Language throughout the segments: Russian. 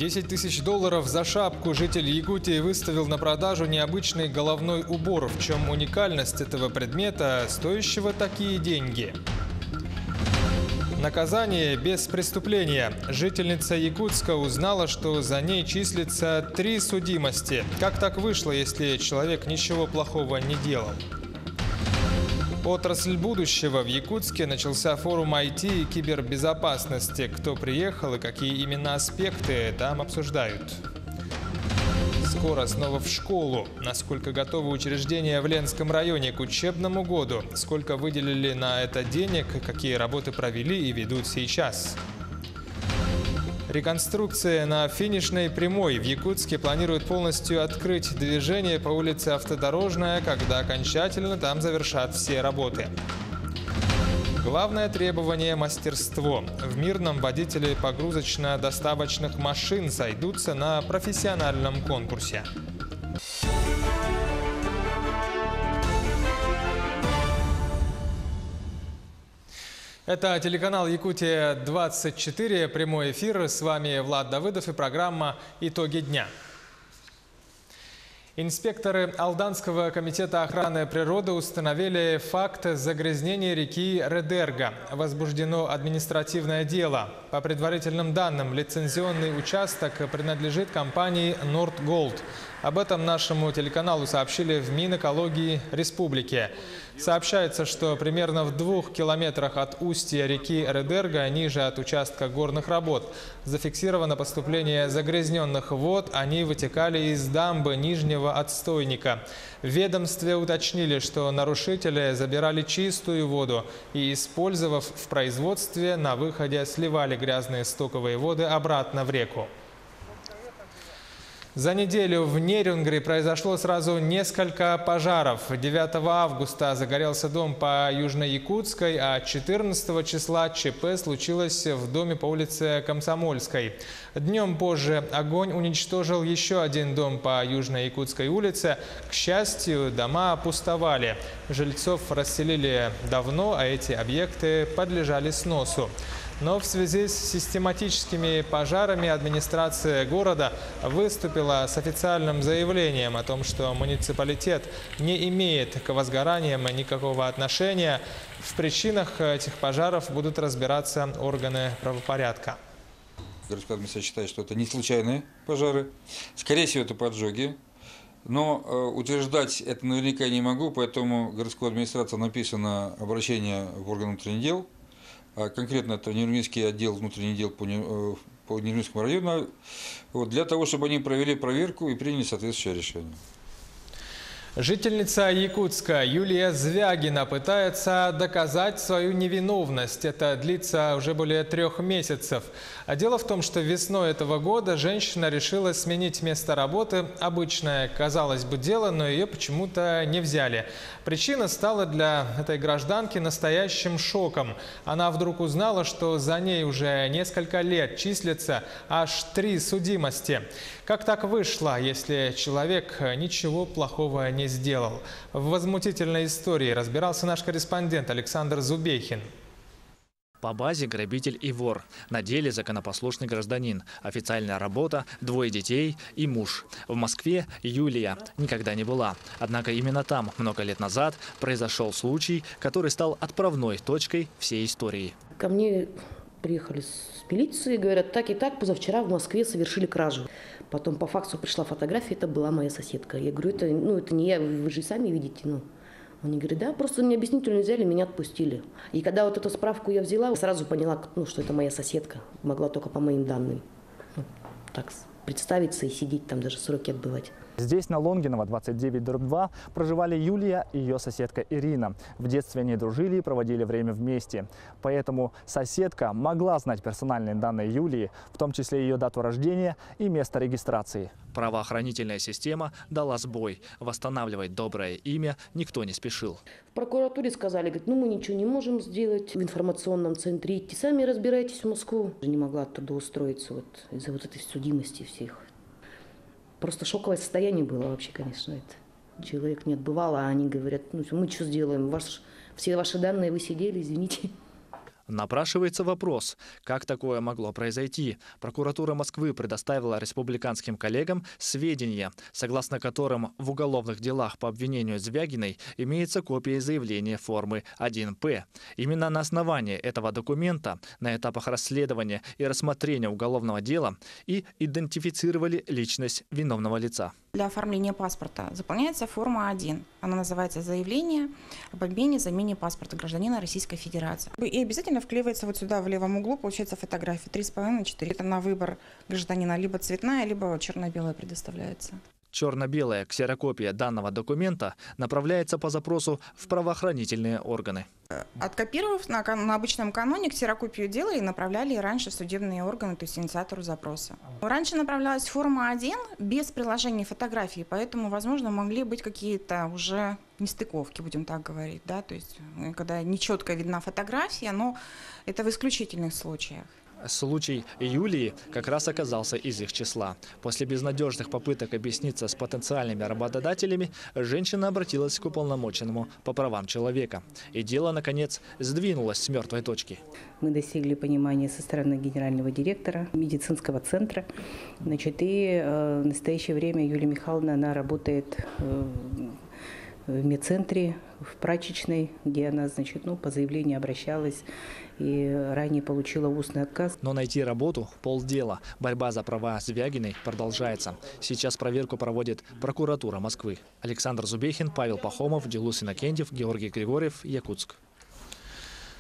10 тысяч долларов за шапку житель Якутии выставил на продажу необычный головной убор. В чем уникальность этого предмета, стоящего такие деньги? Наказание без преступления. Жительница Якутска узнала, что за ней числится 3 судимости. Как так вышло, если человек ничего плохого не делал? Отрасль будущего. В Якутске начался форум IT и кибербезопасности. Кто приехал и какие именно аспекты там обсуждают. Скоро снова в школу. Насколько готовы учреждения в Ленском районе к учебному году? Сколько выделили на это денег? Какие работы провели и ведут сейчас? Реконструкция на финишной прямой. В Якутске планируют полностью открыть движение по улице Автодорожная, когда окончательно там завершат все работы. Главное требование – мастерство. В Мирном водители погрузочно-доставочных машин сойдутся на профессиональном конкурсе. Это телеканал «Якутия-24», прямой эфир. С вами Влад Давыдов и программа «Итоги дня». Инспекторы Алданского комитета охраны природы установили факт загрязнения реки Редерга. Возбуждено административное дело. По предварительным данным, лицензионный участок принадлежит компании «Нордголд». Об этом нашему телеканалу сообщили в Минэкологии Республики. Сообщается, что примерно в 2 километрах от устья реки Редерга, ниже от участка горных работ, зафиксировано поступление загрязненных вод. Они вытекали из дамбы нижнего отстойника. В ведомстве уточнили, что нарушители забирали чистую воду и, использовав в производстве, на выходе сливали грязные стоковые воды обратно в реку. За неделю в Нерюнгри произошло сразу несколько пожаров. 9 августа загорелся дом по Южно-Якутской, а 14 числа ЧП случилось в доме по улице Комсомольской. Днем позже огонь уничтожил еще один дом по Южно-Якутской улице. К счастью, дома пустовали. Жильцов расселили давно, а эти объекты подлежали сносу. Но в связи с систематическими пожарами администрация города выступила с официальным заявлением о том, что муниципалитет не имеет к возгораниям никакого отношения. В причинах этих пожаров будут разбираться органы правопорядка. Городская администрация считает, что это не случайные пожары. Скорее всего, это поджоги. Но утверждать это наверняка не могу, поэтому городской администрации написано обращение в органы внутренних дел. Конкретно это Нерюнгрийский отдел внутренних дел по Нерюнгрийскому району, для того, чтобы они провели проверку и приняли соответствующее решение. Жительница Якутска Юлия Звягина пытается доказать свою невиновность. Это длится уже более 3 месяцев. А дело в том, что весной этого года женщина решила сменить место работы. Обычное, казалось бы, дело, но ее почему-то не взяли. Причина стала для этой гражданки настоящим шоком. Она вдруг узнала, что за ней уже несколько лет числится аж 3 судимости. Как так вышло, если человек ничего плохого не сделал? В возмутительной истории разбирался наш корреспондент Александр Зубейхин. По базе грабитель и вор. На деле законопослушный гражданин. Официальная работа, 2 детей и муж. В Москве Юлия никогда не была. Однако именно там много лет назад произошел случай, который стал отправной точкой всей истории. Ко мне приехали с милиции, говорят, так и так, позавчера в Москве совершили кражу. Потом по факсу пришла фотография, это была моя соседка. Я говорю, это не я, вы же сами видите. Они говорят, да, просто мне объяснительно взяли, меня отпустили. И когда вот эту справку я взяла, сразу поняла, что это моя соседка. Могла только по моим данным. Так представиться и сидеть там, даже сроки отбывать. Здесь, на Лонгинова, 29/2, проживали Юлия и ее соседка Ирина. В детстве они дружили и проводили время вместе. Поэтому соседка могла знать персональные данные Юлии, в том числе ее дату рождения и место регистрации. Правоохранительная система дала сбой. Восстанавливать доброе имя никто не спешил. В прокуратуре сказали, говорят, мы ничего не можем сделать. В информационном центре идти, сами разбирайтесь в Москву. Не могла оттуда устроиться из-за этой судимости всех. Просто шоковое состояние было вообще, конечно. Человек не отбывал, а они говорят, мы что сделаем, все ваши данные вы сидели, извините. Напрашивается вопрос, как такое могло произойти. Прокуратура Москвы предоставила республиканским коллегам сведения, согласно которым в уголовных делах по обвинению Звягиной имеется копия заявления формы 1П. Именно на основании этого документа на этапах расследования и рассмотрения уголовного дела и идентифицировали личность виновного лица. Для оформления паспорта заполняется форма 1. Она называется «Заявление об обмене, замене паспорта гражданина Российской Федерации». И обязательно вклеивается вот сюда в левом углу, получается фотография 3,5 на 4. Это на выбор гражданина либо цветная, либо черно-белая предоставляется. Черно-белая ксерокопия данного документа направляется по запросу в правоохранительные органы. Откопировав на обычном каноне, ксерокопию делали и направляли раньше в судебные органы, то есть инициатору запроса. Раньше направлялась форма 1 без приложения фотографии, поэтому, возможно, могли быть какие-то уже нестыковки, будем так говорить, да, то есть когда нечетко видна фотография, но это в исключительных случаях. Случай Юлии как раз оказался из их числа. После безнадежных попыток объясниться с потенциальными работодателями, женщина обратилась к уполномоченному по правам человека. И дело, наконец, сдвинулось с мертвой точки. Мы достигли понимания со стороны генерального директора медицинского центра. И в настоящее время Юлия Михайловна, она работает в медцентре, в прачечной, где она, по заявлению обращалась и ранее получила устный отказ. Но найти работу – полдела. Борьба за права Звягиной продолжается. Сейчас проверку проводит прокуратура Москвы. Александр Зубехин, Павел Пахомов, Делус Иннокентьев, Георгий Григорьев, Якутск.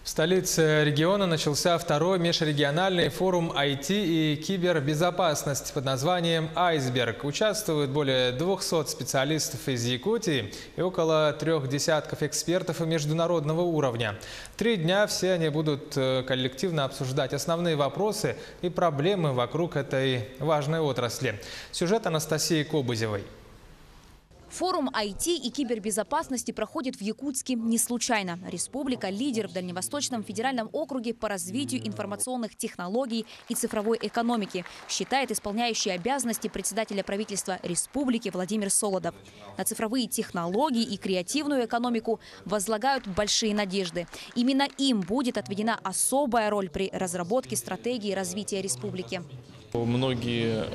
В столице региона начался второй межрегиональный форум IT и кибербезопасности под названием «Айсберг». Участвуют более 200 специалистов из Якутии и около 3 десятков экспертов международного уровня. 3 дня все они будут коллективно обсуждать основные вопросы и проблемы вокруг этой важной отрасли. Сюжет Анастасии Кобызевой. Форум IT и кибербезопасности проходит в Якутске не случайно. Республика – лидер в Дальневосточном федеральном округе по развитию информационных технологий и цифровой экономики, считает исполняющий обязанности председателя правительства республики Владимир Солодов. На цифровые технологии и креативную экономику возлагают большие надежды. Именно им будет отведена особая роль при разработке стратегии развития республики. Многие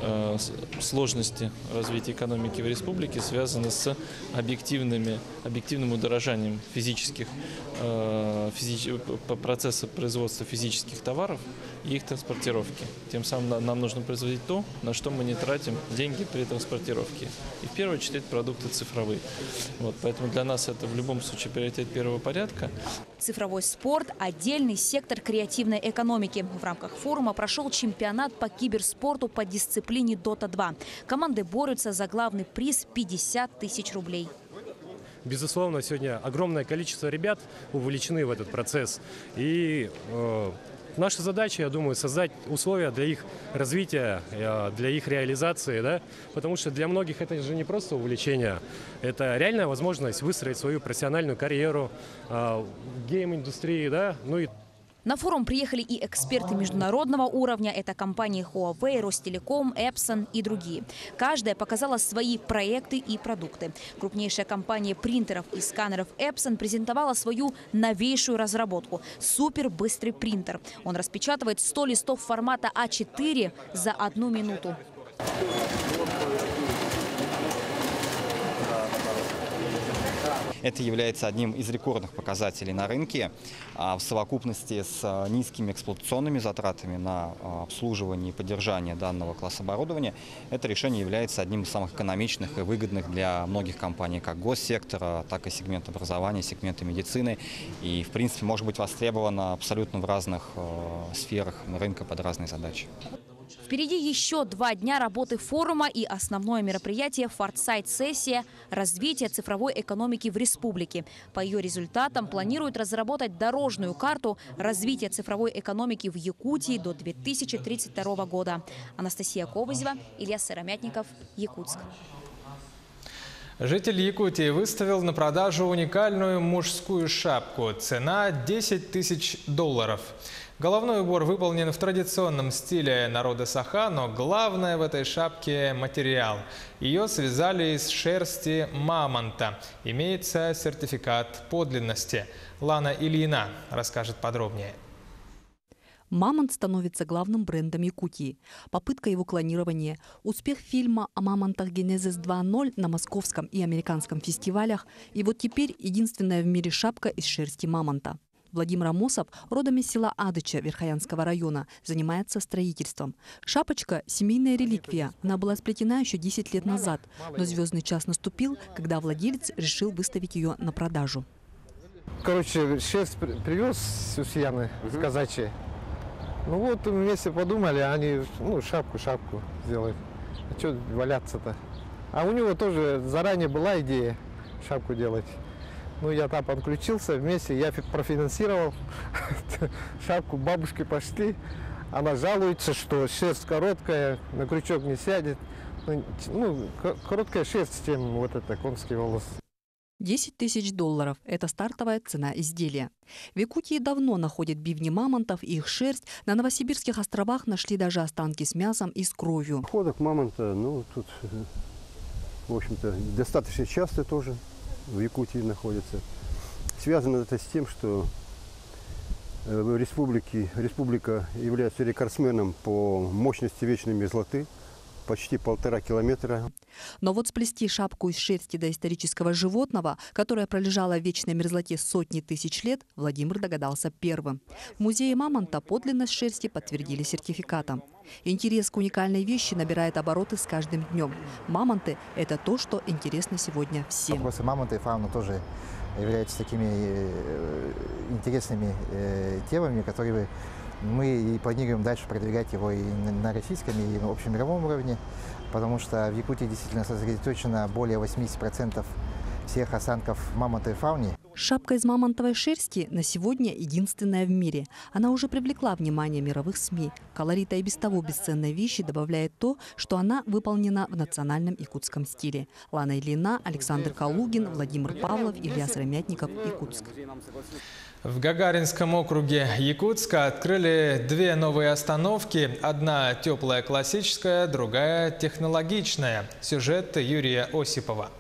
сложности развития экономики в республике связаны с объективным удорожанием процесса производства физических товаров и их транспортировки. Тем самым нам нужно производить то, на что мы не тратим деньги при транспортировке. И в первую очередь продукты цифровые. Поэтому для нас это в любом случае приоритет первого порядка. Цифровой спорт – отдельный сектор креативной экономики. В рамках форума прошел чемпионат по киберспорту по дисциплине Dota 2. Команды борются за главный приз – 50 тысяч рублей. Безусловно, сегодня огромное количество ребят увлечены в этот процесс. И наша задача, я думаю, создать условия для их развития, для их реализации. Да? Потому что для многих это же не просто увлечение. Это реальная возможность выстроить свою профессиональную карьеру в гейм-индустрии. Да? На форум приехали и эксперты международного уровня. Это компании Huawei, Ростелеком, Epson и другие. Каждая показала свои проекты и продукты. Крупнейшая компания принтеров и сканеров Epson презентовала свою новейшую разработку – супербыстрый принтер. Он распечатывает 100 листов формата А4 за 1 минуту. Это является одним из рекордных показателей на рынке. В совокупности с низкими эксплуатационными затратами на обслуживание и поддержание данного класса оборудования, это решение является одним из самых экономичных и выгодных для многих компаний, как госсектора, так и сегмента образования, сегмента медицины. И, в принципе, может быть востребовано абсолютно в разных сферах рынка под разные задачи. Впереди еще 2 дня работы форума и основное мероприятие «Форсайт-сессия» – развитие цифровой экономики в республике. По ее результатам планируют разработать дорожную карту развития цифровой экономики в Якутии до 2032 года. Анастасия Кобызева, Илья Сыромятников, Якутск. Житель Якутии выставил на продажу уникальную мужскую шапку. Цена – $10 тысяч. Головной убор выполнен в традиционном стиле народа Саха, но главное в этой шапке – материал. Ее связали из шерсти мамонта. Имеется сертификат подлинности. Лана Ильина расскажет подробнее. Мамонт становится главным брендом Якутии. Попытка его клонирования, успех фильма о мамонтах «Генезис 2.0» на московском и американском фестивалях, и вот теперь единственная в мире шапка из шерсти мамонта. Владимир Амосов, родом из села Адыча Верхоянского района, занимается строительством. Шапочка – семейная реликвия. Она была сплетена еще 10 лет назад, но звездный час наступил, когда владелец решил выставить ее на продажу. Короче, шерсть привез с Усьяны, с казачьей. Ну вот вместе подумали, они шапку сделают. А что валяться-то? А у него тоже заранее была идея шапку делать. Ну я там подключился вместе, я профинансировал шапку, бабушки пошли. Она жалуется, что шерсть короткая, на крючок не сядет. Ну, короткая шерсть, тем вот это конский волос. $10 000 – это стартовая цена изделия. В Якутии давно находят бивни мамонтов и их шерсть. На Новосибирских островах нашли даже останки с мясом и с кровью. Ходок мамонта, тут, в общем-то, достаточно часто тоже в Якутии находятся. Связано это с тем, что республика является рекордсменом по мощности вечной мерзлоты. Почти 1,5 километра. Но вот сплести шапку из шерсти доисторического животного, которое пролежало в вечной мерзлоте сотни тысяч лет, Владимир догадался первым. В музее мамонта подлинность шерсти подтвердили сертификатом. Интерес к уникальной вещи набирает обороты с каждым днем. Мамонты – это то, что интересно сегодня всем. Вопросы мамонта и фауны тоже являются такими интересными темами, которые мы и планируем дальше продвигать его и на российском, и на общемировом уровне, потому что в Якутии действительно сосредоточено более 80% всех останков мамонта и фауны. Шапка из мамонтовой шерсти на сегодня единственная в мире. Она уже привлекла внимание мировых СМИ. Колорита и без того бесценной вещи добавляет то, что она выполнена в национальном якутском стиле. Лана Ильина, Александр Калугин, Владимир Павлов, Илья Сыромятников, Якутск. В Гагаринском округе Якутска открыли 2 новые остановки. Одна теплая классическая, другая технологичная. Сюжет Юрия Осипова.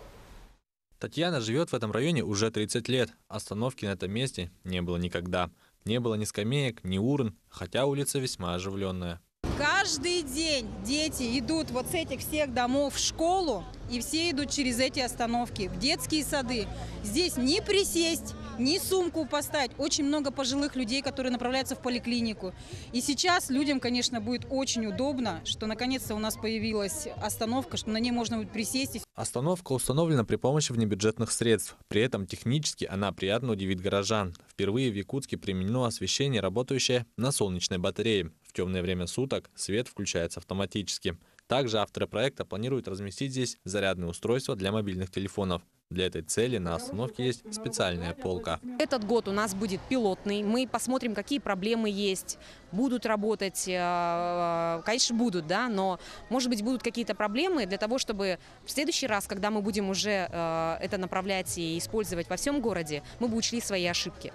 Татьяна живет в этом районе уже 30 лет. Остановки на этом месте не было никогда. Не было ни скамеек, ни урн, хотя улица весьма оживленная. Каждый день дети идут вот с этих всех домов в школу, и все идут через эти остановки в детские сады. Здесь не присесть, ни сумку поставить. Очень много пожилых людей, которые направляются в поликлинику. И сейчас людям, конечно, будет очень удобно, что наконец-то у нас появилась остановка, что на ней можно будет присесть. Остановка установлена при помощи внебюджетных средств. При этом технически она приятно удивит горожан. Впервые в Якутске применено освещение, работающее на солнечной батарее. В темное время суток свет включается автоматически. Также авторы проекта планируют разместить здесь зарядные устройства для мобильных телефонов. Для этой цели на остановке есть специальная полка. Этот год у нас будет пилотный. Мы посмотрим, какие проблемы есть. Будут работать, конечно, будут, да, но, может быть, будут какие-то проблемы для того, чтобы в следующий раз, когда мы будем уже это направлять и использовать во всем городе, мы бы учли свои ошибки.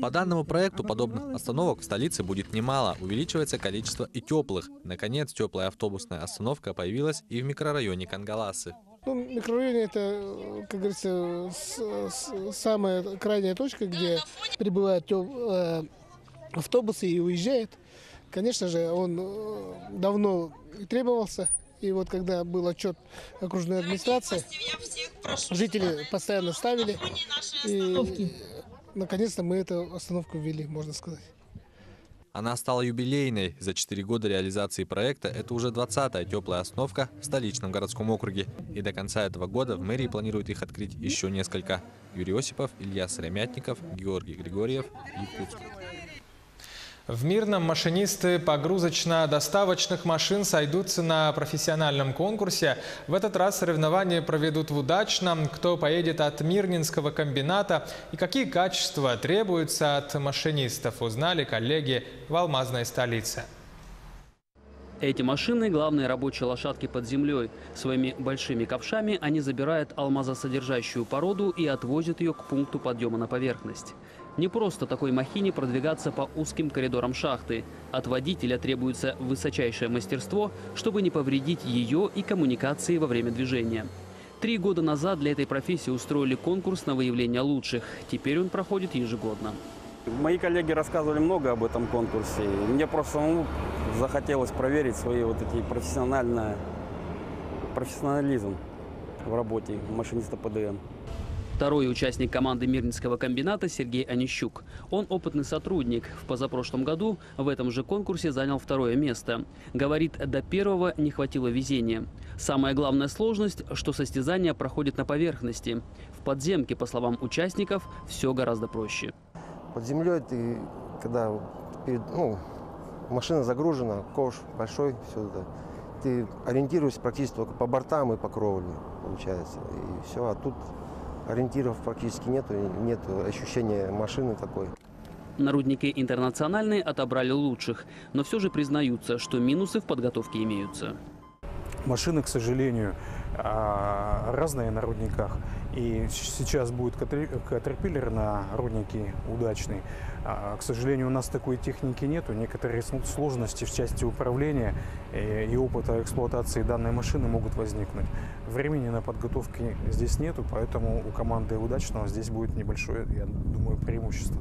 По данному проекту подобных остановок в столице будет немало. Увеличивается количество и теплых. Наконец, теплая автобусная остановка появилась и в микрорайоне Кангаласы. Ну, микрорайоне это, как говорится, самая крайняя точка, где прибывают автобусы и уезжают. Конечно же, он давно требовался. И вот когда был отчет окружной администрации, жители постоянно ставили. И наконец-то мы эту остановку ввели, можно сказать. Она стала юбилейной. За 4 года реализации проекта это уже 20-я теплая остановка в столичном городском округе. И до конца этого года в мэрии планируют их открыть еще несколько. Юрий Осипов, Илья Сыромятников, Георгий Григорьев, Якутск. В Мирном машинисты погрузочно-доставочных машин сойдутся на профессиональном конкурсе. В этот раз соревнования проведут в Удачном. Кто поедет от Мирнинского комбината и какие качества требуются от машинистов, узнали коллеги в алмазной столице. Эти машины – главные рабочие лошадки под землей. Своими большими ковшами они забирают алмазосодержащую породу и отвозят ее к пункту подъема на поверхность. Не просто такой махине продвигаться по узким коридорам шахты. От водителя требуется высочайшее мастерство, чтобы не повредить ее и коммуникации во время движения. 3 года назад для этой профессии устроили конкурс на выявление лучших. Теперь он проходит ежегодно. Мои коллеги рассказывали много об этом конкурсе. Мне просто захотелось проверить свой вот эти профессионализм в работе машиниста ПДН. Второй участник команды Мирнинского комбината Сергей Онищук. Он опытный сотрудник. В позапрошлом году в этом же конкурсе занял 2-е место. Говорит, до 1-го не хватило везения. Самая главная сложность, что состязание проходит на поверхности. В подземке, по словам участников, все гораздо проще. Под землей ты, когда машина загружена, ковш большой, все это, ты ориентируешься практически только по бортам и по кровле, получается. И все, а тут ориентиров практически нету, нет ощущения машины такой. На руднике «Интернациональный» отобрали лучших, но все же признаются, что минусы в подготовке имеются. Машины, к сожалению, разные на рудниках. И сейчас будет Caterpillar на руднике удачный. К сожалению, у нас такой техники нету. Некоторые сложности в части управления и опыта эксплуатации данной машины могут возникнуть. Времени на подготовку здесь нету, поэтому у команды удачного здесь будет небольшое, я думаю, преимущество.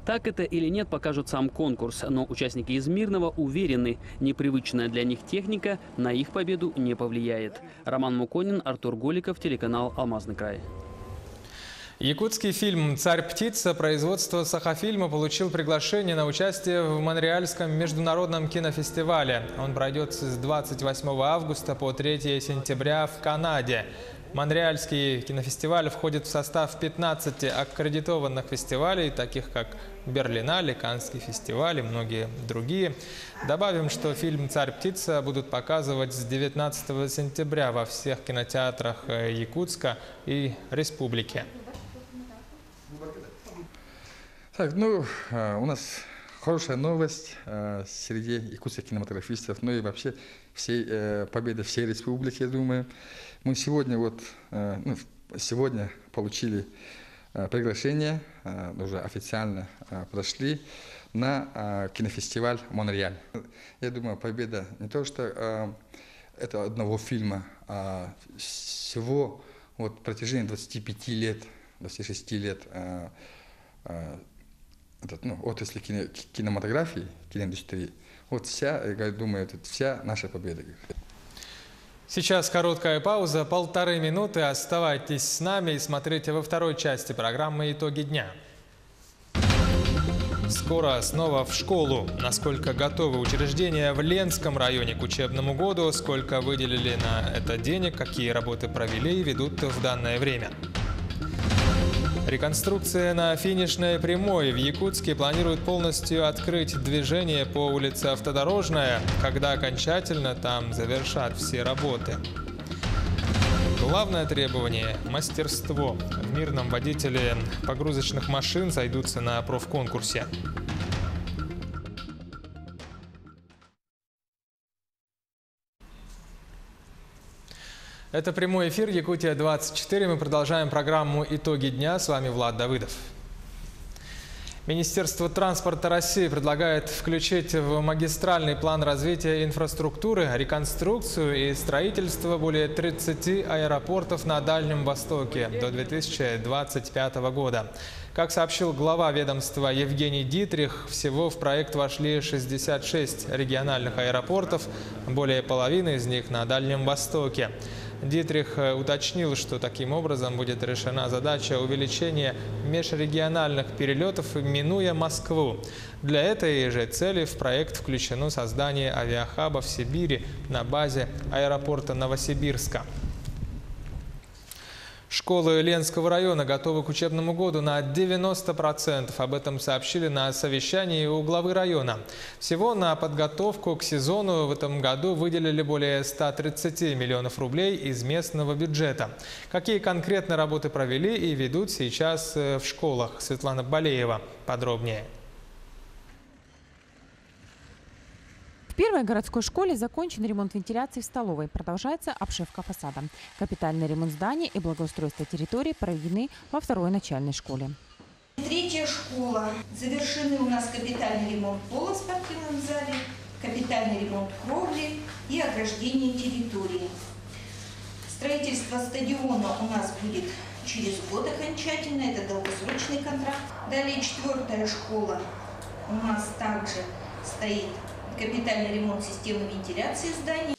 Так это или нет, покажет сам конкурс. Но участники из Мирного уверены, непривычная для них техника на их победу не повлияет. Роман Муконин, Артур Голиков, телеканал «Алмазный край». Якутский фильм «Царь-птица» производства «Сахафильма» получил приглашение на участие в Монреальском международном кинофестивале. Он пройдет с 28 августа по 3 сентября в Канаде. Монреальский кинофестиваль входит в состав 15 аккредитованных фестивалей, таких как Берлинале, Каннский фестиваль и многие другие. Добавим, что фильм «Царь-птица» будут показывать с 19 сентября во всех кинотеатрах Якутска и республики. Так, у нас хорошая новость среди якутских кинематографистов, и вообще победа всей республики, я думаю. Мы сегодня получили приглашение, уже официально прошли на кинофестиваль «Монреаль». Я думаю, победа не то, что это одного фильма, а всего протяжении 25 лет, 26 лет отрасли кинематографии, киноиндустрии. Я думаю, это вся наша победа. Сейчас короткая пауза, 1,5 минуты. Оставайтесь с нами и смотрите во второй части программы «Итоги дня». Скоро снова в школу. Насколько готовы учреждения в Ленском районе к учебному году, сколько выделили на это денег, какие работы провели и ведут в данное время. Реконструкция на финишной прямой. В Якутске планируют полностью открыть движение по улице Автодорожная, когда окончательно там завершат все работы. Главное требование – мастерство. В Мирном водители погрузочных машин сойдутся на профконкурсе. Это прямой эфир «Якутия-24». Мы продолжаем программу «Итоги дня». С вами Влад Давыдов. Министерство транспорта России предлагает включить в магистральный план развития инфраструктуры реконструкцию и строительство более 30 аэропортов на Дальнем Востоке до 2025 года. Как сообщил глава ведомства Евгений Дитрих, всего в проект вошли 66 региональных аэропортов, более половины из них на Дальнем Востоке. Дитрих уточнил, что таким образом будет решена задача увеличения межрегиональных перелетов, минуя Москву. Для этой же цели в проект включено создание авиахаба в Сибири на базе аэропорта Новосибирска. Школы Ленского района готовы к учебному году на 90%. Об этом сообщили на совещании у главы района. Всего на подготовку к сезону в этом году выделили более 130 миллионов рублей из местного бюджета. Какие конкретно работы провели и ведут сейчас в школах? Светлана Балеева подробнее. В первой городской школе закончен ремонт вентиляции в столовой. Продолжается обшивка фасада. Капитальный ремонт здания и благоустройство территории проведены во второй начальной школе. Третья школа. Завершены у нас капитальный ремонт пола в спортивном зале, капитальный ремонт кровли и ограждение территории. Строительство стадиона у нас будет через год окончательно, это долгосрочный контракт. Далее 4-я школа у нас также стоит капитальный ремонт системы вентиляции зданий.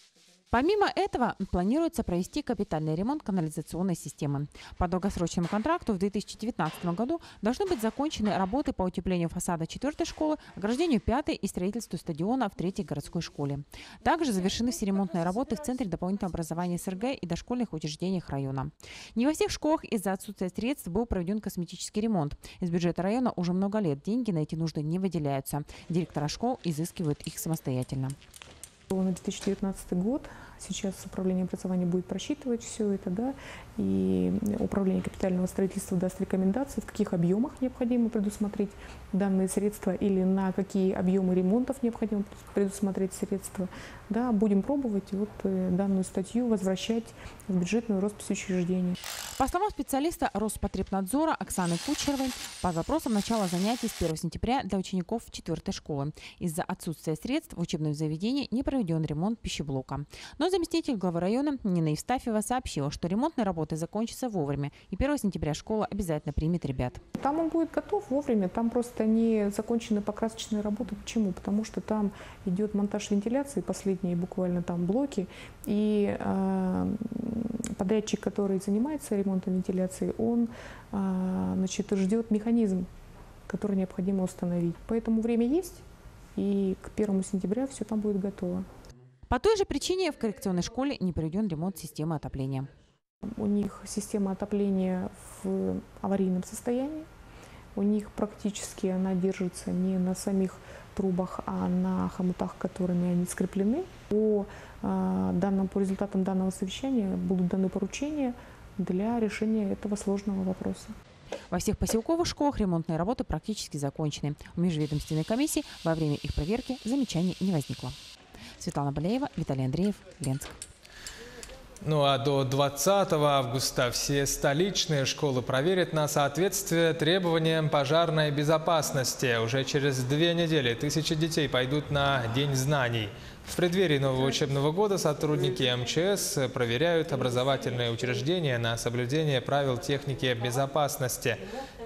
Помимо этого, планируется провести капитальный ремонт канализационной системы. По долгосрочному контракту в 2019 году должны быть закончены работы по утеплению фасада 4-й школы, ограждению 5-й и строительству стадиона в 3-й городской школе. Также завершены все ремонтные работы в Центре дополнительного образования СРГ и дошкольных учреждениях района. Не во всех школах из-за отсутствия средств был проведен косметический ремонт. Из бюджета района уже много лет деньги на эти нужды не выделяются. Директора школ изыскивают их самостоятельно. На 2019 год сейчас управление образования будет просчитывать все это, да, и управление капитального строительства даст рекомендации, в каких объемах необходимо предусмотреть данные средства или на какие объемы ремонтов необходимо предусмотреть средства. Да, будем пробовать данную статью возвращать в бюджетную роспись учреждений. По словам специалиста Роспотребнадзора Оксаны Кучеровой, по запросам начала занятий с 1 сентября для учеников 4-й школы. Из-за отсутствия средств в учебном заведении не проведен ремонт пищеблока. Но заместитель главы района Нина Евстафьева сообщила, что ремонтные работы закончатся вовремя, и 1 сентября школа обязательно примет ребят. Там он будет готов вовремя, там просто не закончены покрасочные работы. Почему? Потому что там идет монтаж вентиляции, последние буквально там блоки, и подрядчик, который занимается ремонтом вентиляции, он ждет механизм, который необходимо установить. Поэтому время есть, и к 1 сентября все там будет готово. По той же причине в коррекционной школе не проведен ремонт системы отопления. У них система отопления в аварийном состоянии. У них практически она держится не на самих трубах, а на хомутах, которыми они скреплены. По результатам данного совещания будут даны поручения для решения этого сложного вопроса. Во всех поселковых школах ремонтные работы практически закончены. У межведомственной комиссии во время их проверки замечаний не возникло. Светлана Балеева, Виталий Андреев, Ленск. Ну а до 20 августа все столичные школы проверят на соответствие требованиям пожарной безопасности. Уже через 2 недели тысячи детей пойдут на День знаний. В преддверии нового учебного года сотрудники МЧС проверяют образовательные учреждения на соблюдение правил техники безопасности.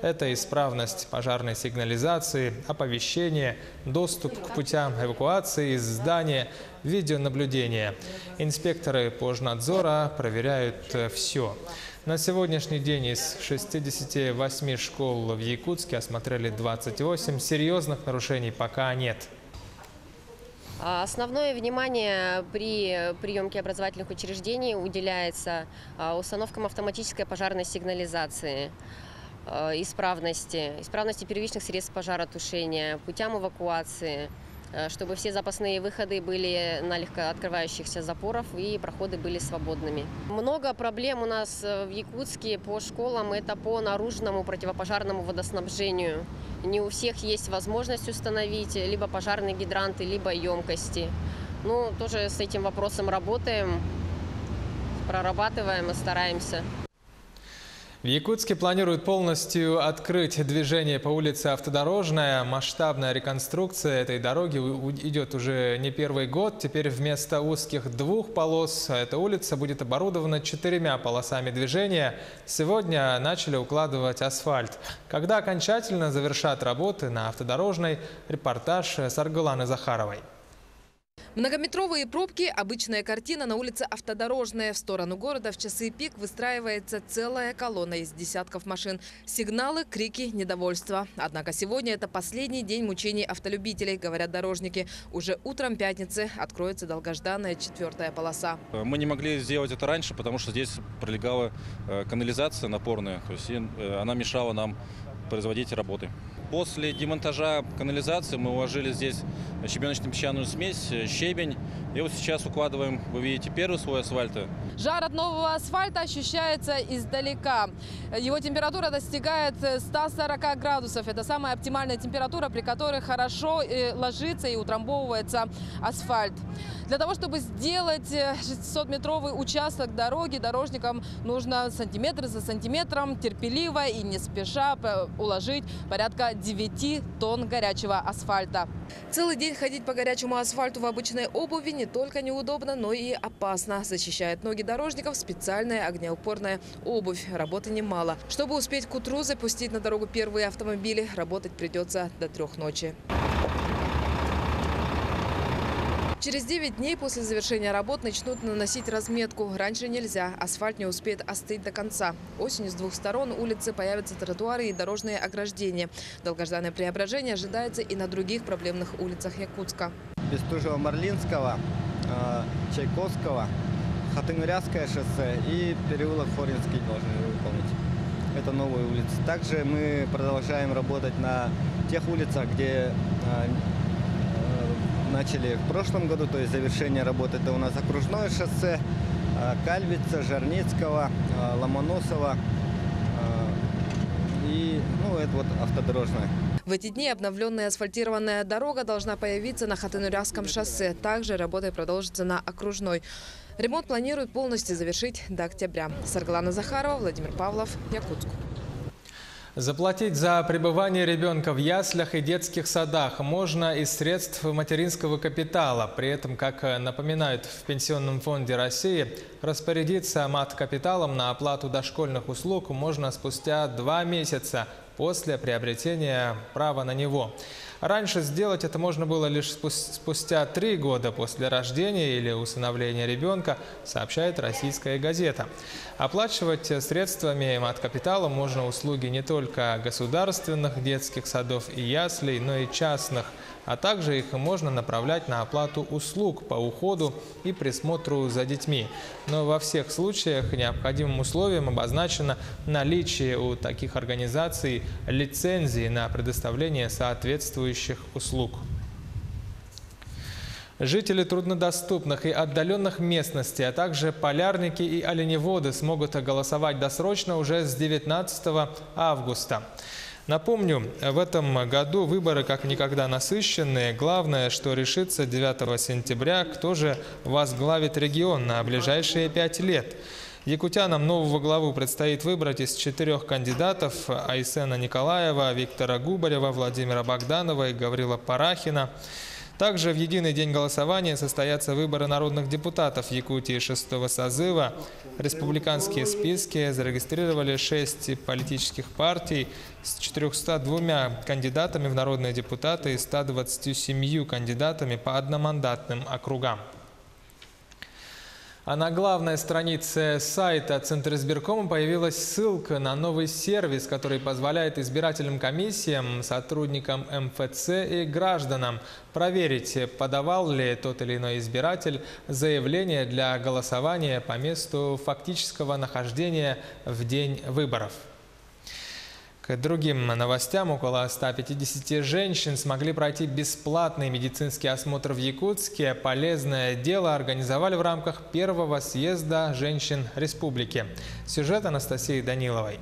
Это исправность пожарной сигнализации, оповещение, доступ к путям эвакуации из здания, видеонаблюдение. Инспекторы Пожнадзора проверяют все. На сегодняшний день из 68 школ в Якутске осмотрели 28. Серьезных нарушений пока нет. Основное внимание при приемке образовательных учреждений уделяется установкам автоматической пожарной сигнализации, исправности первичных средств пожаротушения, путям эвакуации, чтобы все запасные выходы были на легко открывающихся запорах и проходы были свободными. Много проблем у нас в Якутске по школам, это по наружному противопожарному водоснабжению. Не у всех есть возможность установить либо пожарные гидранты, либо емкости. Ну, тоже с этим вопросом работаем, прорабатываем и стараемся. В Якутске планируют полностью открыть движение по улице Автодорожная. Масштабная реконструкция этой дороги идет уже не первый год. Теперь вместо узких 2 полос эта улица будет оборудована 4 полосами движения. Сегодня начали укладывать асфальт. Когда окончательно завершат работы на Автодорожной, репортаж с Аргуланы Захаровой. Многометровые пробки – обычная картина на улице Автодорожная. В сторону города в часы пик выстраивается целая колонна из десятков машин. Сигналы, крики, недовольство. Однако сегодня это последний день мучений автолюбителей, говорят дорожники. Уже утром пятницы откроется долгожданная 4-я полоса. Мы не могли сделать это раньше, потому что здесь пролегала канализация напорная. То есть она мешала нам производить работы. После демонтажа канализации мы уложили здесь щебеночно-песчаную смесь, щебень. И вот сейчас укладываем, вы видите, первый слой асфальта. Жар от нового асфальта ощущается издалека. Его температура достигает 140 градусов. Это самая оптимальная температура, при которой хорошо ложится и утрамбовывается асфальт. Для того, чтобы сделать 600-метровый участок дороги, дорожникам нужно сантиметр за сантиметром терпеливо и не спеша уложить порядка 9 тонн горячего асфальта. Целый день ходить по горячему асфальту в обычной обуви не только неудобно, но и опасно. Защищает ноги дорожников специальная огнеупорная обувь. Работы немало. Чтобы успеть к утру запустить на дорогу первые автомобили, работать придется до 3 ночи. Через 9 дней после завершения работ начнут наносить разметку. Раньше нельзя, асфальт не успеет остыть до конца. Осенью с 2 сторон улицы появятся тротуары и дорожные ограждения. Долгожданное преображение ожидается и на других проблемных улицах Якутска. Бестужево-Марлинского, Чайковского, Хатынурядское шоссе и переулок Форинский должны выполнить. Это новые улицы. Также мы продолжаем работать на тех улицах, где начали в прошлом году, то есть завершение работы. Это у нас окружное шоссе, Кальвица, Жарницкого, Ломоносова и это вот автодорожное. В эти дни обновленная асфальтированная дорога должна появиться на Хатынурядском шоссе. Также работа продолжится на окружной. Ремонт планируют полностью завершить до октября. Саргалана Захарова, Владимир Павлов, Якутск. Заплатить за пребывание ребенка в яслях и детских садах можно из средств материнского капитала. При этом, как напоминают в Пенсионном фонде России, распорядиться мат-капиталом на оплату дошкольных услуг можно спустя 2 месяца после приобретения права на него. Раньше сделать это можно было лишь спустя 3 года после рождения или усыновления ребенка, сообщает «Российская газета». Оплачивать средствами мат-капитала можно услуги не только государственных детских садов и яслей, но и частных, а также их можно направлять на оплату услуг по уходу и присмотру за детьми. Но во всех случаях необходимым условием обозначено наличие у таких организаций лицензии на предоставление соответствующих услуг. Жители труднодоступных и отдаленных местностей, а также полярники и оленеводы смогут голосовать досрочно уже с 19 августа. Напомню, в этом году выборы как никогда насыщенные. Главное, что решится 9 сентября, кто же возглавит регион на ближайшие 5 лет. Якутянам нового главу предстоит выбрать из 4 кандидатов: Айсена Николаева, Виктора Губарева, Владимира Богданова и Гаврила Парахина. Также в единый день голосования состоятся выборы народных депутатов Якутии 6-го созыва. Республиканские списки зарегистрировали 6 политических партий с 402 кандидатами в народные депутаты и 127 кандидатами по одномандатным округам. А на главной странице сайта Центризбиркома появилась ссылка на новый сервис, который позволяет избирательным комиссиям, сотрудникам МФЦ и гражданам проверить, подавал ли тот или иной избиратель заявление для голосования по месту фактического нахождения в день выборов. К другим новостям, около 150 женщин смогли пройти бесплатный медицинский осмотр в Якутске. Полезное дело организовали в рамках 1-го съезда женщин республики. Сюжет Анастасии Даниловой.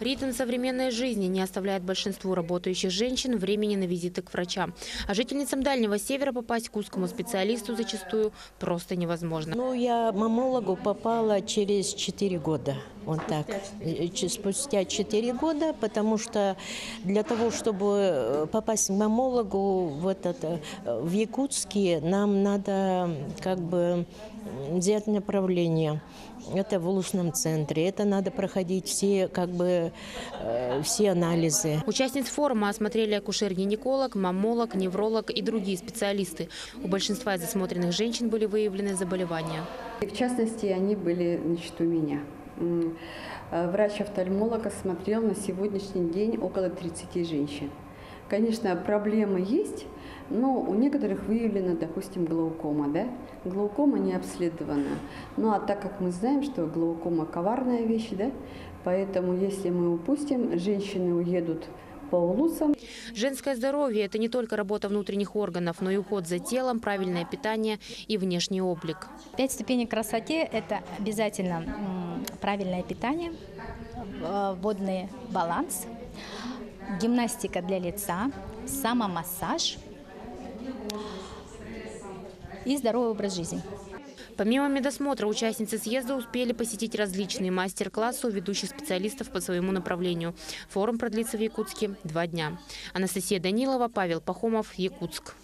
Ритм современной жизни не оставляет большинству работающих женщин времени на визиты к врачам. А жительницам Дальнего Севера попасть к узкому специалисту зачастую просто невозможно. Я к мамологу попала через 4 года. Вот так. Спустя 4 года, потому что для того, чтобы попасть к мамологу в Якутске, нам надо взять направление. Это в Улусном центре. Это надо проходить все анализы. Участниц форума осмотрели акушер-гинеколог, маммолог, невролог и другие специалисты. У большинства из осмотренных женщин были выявлены заболевания. В частности, они были у меня. Врач-офтальмолог осмотрел на сегодняшний день около 30 женщин. Конечно, проблемы есть, но у некоторых выявлена, допустим, глаукома. Да? Глаукома не обследована. А так как мы знаем, что глаукома коварная вещь, да? Поэтому если мы упустим, женщины уедут по улусам. Женское здоровье – это не только работа внутренних органов, но и уход за телом, правильное питание и внешний облик. 5 ступеней к красоте – это обязательно правильное питание, водный баланс, гимнастика для лица, самомассаж, и здоровый образ жизни. Помимо медосмотра, участницы съезда успели посетить различные мастер-классы у ведущих специалистов по своему направлению. Форум продлится в Якутске 2 дня. Анастасия Данилова, Павел Пахомов, Якутск.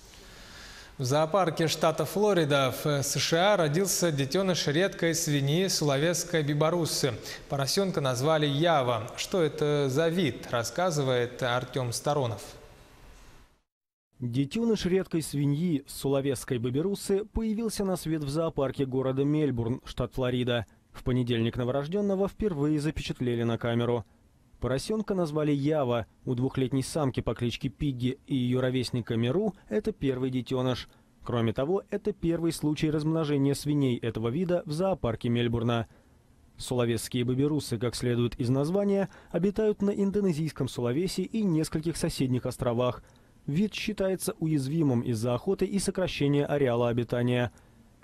В зоопарке штата Флорида в США родился детеныш редкой свиньи сулавесской бибаруссы. Поросенка назвали Ява. Что это за вид, рассказывает Артем Сторонов. Детеныш редкой свиньи сулавесской бибаруссы появился на свет в зоопарке города Мельбурн, штат Флорида. В понедельник новорожденного впервые запечатлели на камеру. Поросенка назвали Ява. У 2-летней самки по кличке Пигги и ее ровесника Миру это первый детеныш. Кроме того, это первый случай размножения свиней этого вида в зоопарке Мельбурна. Сулавесские бибарусы, как следует из названия, обитают на индонезийском Сулавеси и нескольких соседних островах. Вид считается уязвимым из-за охоты и сокращения ареала обитания.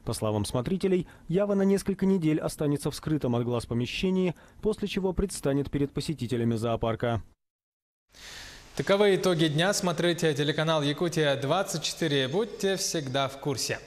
По словам смотрителей, Ява на несколько недель останется в скрытом от глаз помещении, после чего предстанет перед посетителями зоопарка. Таковы итоги дня. Смотрите телеканал Якутия-24. Будьте всегда в курсе.